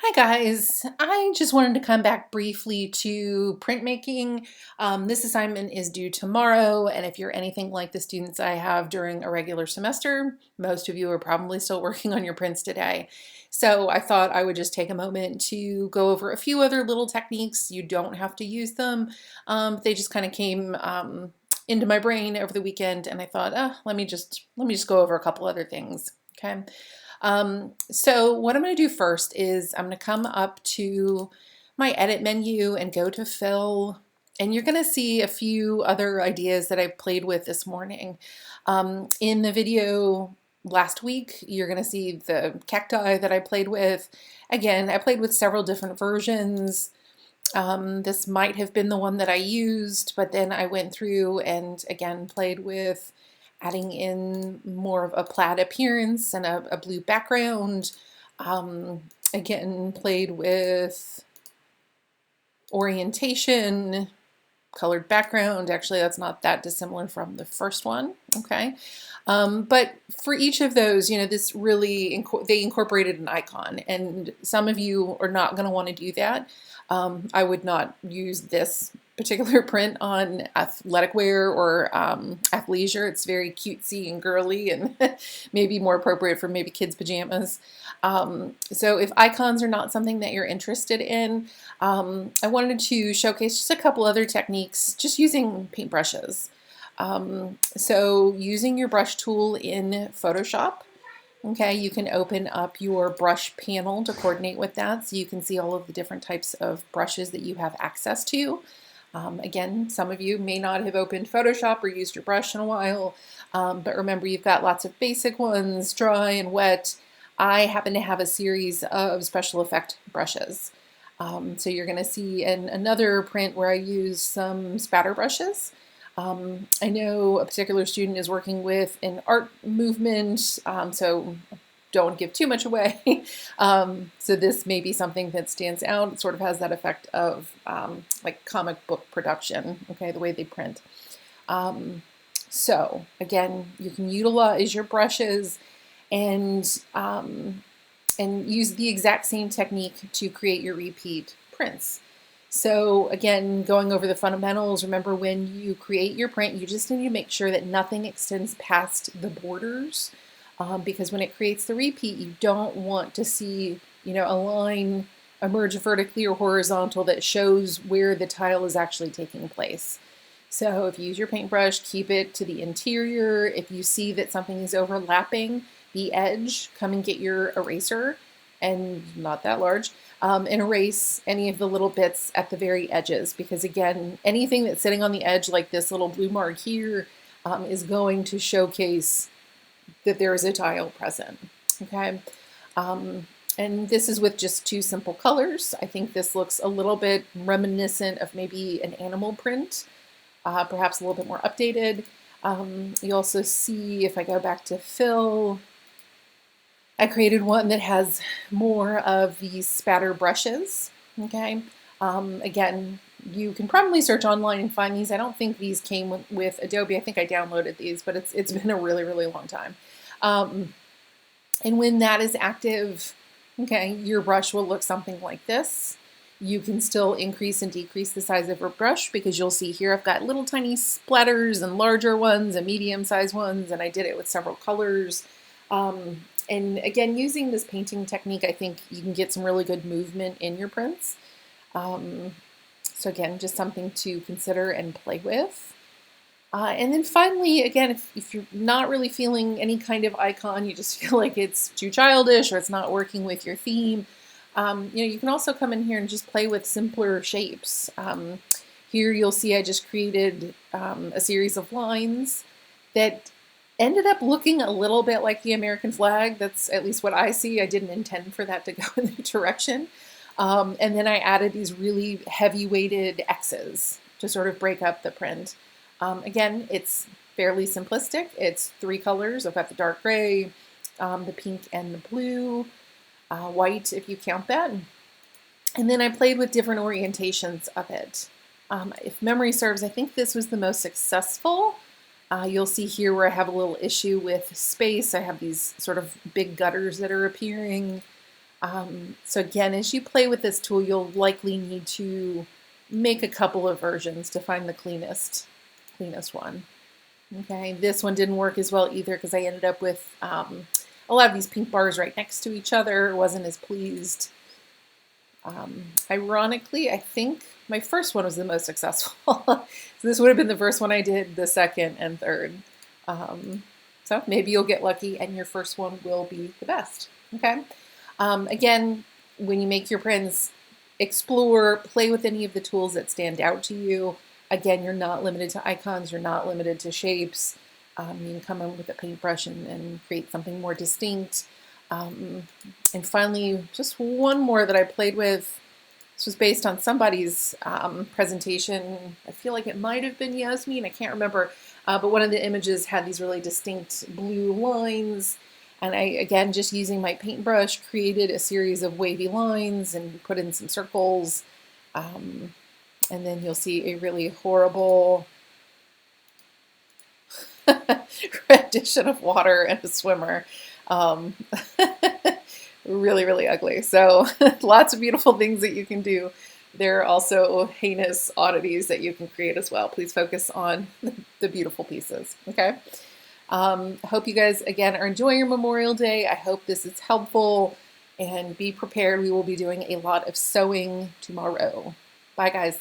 Hi guys, I just wanted to come back briefly to printmaking. This assignment is due tomorrow, and if you're anything like the students I have during a regular semester, most of you are probably still working on your prints today. So I thought I would just take a moment to go over a few other little techniques. You don't have to use them. They just kind of came into my brain over the weekend, and I thought, let me just go over a couple other things. Okay. So what I'm going to do first is I'm going to come up to my edit menu and go to fill, and you're going to see a few other ideas that I played with this morning. In the video last week, you're going to see the cacti that I played with. Again, I played with several different versions. This might have been the one that I used, but then I went through and again played with adding in more of a plaid appearance and a blue background. Again, played with orientation, colored background. Actually, that's not that dissimilar from the first one. Okay. But for each of those, this really, they incorporated an icon, and some of you are not going to want to do that. I would not use this particular print on athletic wear or athleisure. It's very cutesy and girly and maybe more appropriate for maybe kids' pajamas. So if icons are not something that you're interested in, I wanted to showcase just a couple other techniques just using paintbrushes. So using your brush tool in Photoshop, okay, you can open up your brush panel to coordinate with that so you can see all of the different types of brushes that you have access to. Again, some of you may not have opened Photoshop or used your brush in a while, but remember you've got lots of basic ones, dry and wet. I happen to have a series of special effect brushes. So you're going to see another print where I use some spatter brushes. I know a particular student is working with an art movement, so don't give too much away. So this may be something that stands out. It sort of has that effect of like comic book production, okay, the way they print. So again, you can utilize your brushes and use the exact same technique to create your repeat prints. So again, going over the fundamentals, remember when you create your print, you just need to make sure that nothing extends past the borders, because when it creates the repeat, you don't want to see, a line emerge vertically or horizontal that shows where the tile is actually taking place. So if you use your paintbrush, keep it to the interior. If you see that something is overlapping the edge, come and get your eraser, and not that large, and erase any of the little bits at the very edges, because again, anything that's sitting on the edge like this little blue mark here is going to showcase that there is a tile present. Okay. And this is with just two simple colors. I think this looks a little bit reminiscent of maybe an animal print, perhaps a little bit more updated. You also see, if I go back to fill, I created one that has more of these spatter brushes, okay? Again, you can probably search online and find these. I don't think these came with Adobe. I think I downloaded these, but it's been a really, really long time. And when that is active, okay, your brush will look something like this. You can still increase and decrease the size of your brush, because you'll see here I've got little tiny splatters and larger ones and medium-sized ones, and I did it with several colors. And again, using this painting technique, I think you can get some really good movement in your prints. So again, just something to consider and play with. And then finally, again, if you're not really feeling any kind of icon, you just feel like it's too childish or it's not working with your theme, you can also come in here and just play with simpler shapes. Here you'll see I just created a series of lines that ended up looking a little bit like the American flag. That's at least what I see. I didn't intend for that to go in that direction. And then I added these really heavy weighted X's to sort of break up the print. Again, it's fairly simplistic. It's three colors. I've got the dark gray, the pink and the blue, white if you count that. And then I played with different orientations of it. If memory serves, I think this was the most successful. You'll see here where I have a little issue with space. I have these sort of big gutters that are appearing. So again, as you play with this tool, you'll likely need to make a couple of versions to find the cleanest one. Okay, this one didn't work as well either because I ended up with a lot of these pink bars right next to each other. Wasn't as pleased. Ironically, I think my first one was the most successful. So this would have been the first one I did, the second and third. So maybe you'll get lucky and your first one will be the best. Okay. Again, when you make your prints, explore, play with any of the tools that stand out to you. Again, you're not limited to icons, you're not limited to shapes. You can come in with a paintbrush and create something more distinct. And finally, just one more that I played with. This was based on somebody's presentation. I feel like it might have been Yasmin, I can't remember. But one of the images had these really distinct blue lines. And I, again, just using my paintbrush, created a series of wavy lines and put in some circles. And then you'll see a really horrible rendition of water and a swimmer. Really, really ugly. So lots of beautiful things that you can do. There are also heinous oddities that you can create as well. Please focus on the beautiful pieces, okay? I hope you guys, again, are enjoying your Memorial Day. I hope this is helpful, and be prepared. We will be doing a lot of sewing tomorrow. Bye, guys.